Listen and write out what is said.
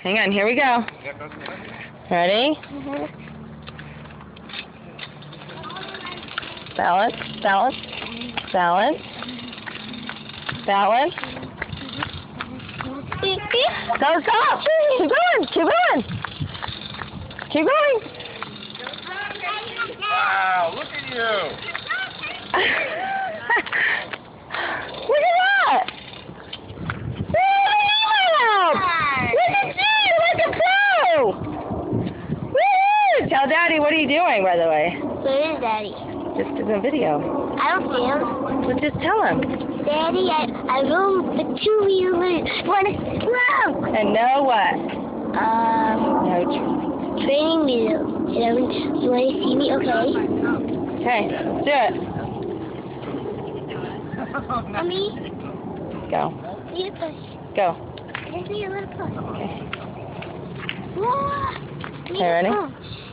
Hang on, here we go. Ready? Balance, balance, balance, balance. Go, stop! Keep going, keep going! Keep going! Wow, look at you! Look at that! Tell Daddy, what are you doing, by the way? Where is Daddy? Just in a video. I don't see him. Well, just tell him. Daddy, I room the 2-wheeler. Whoa! And know what? No. Training video. You want to see me? Okay. Okay, let's do it. Mommy? Go. Need a push. Go. I just need a little push. Okay. Whoa! Need Okay, ready? a push.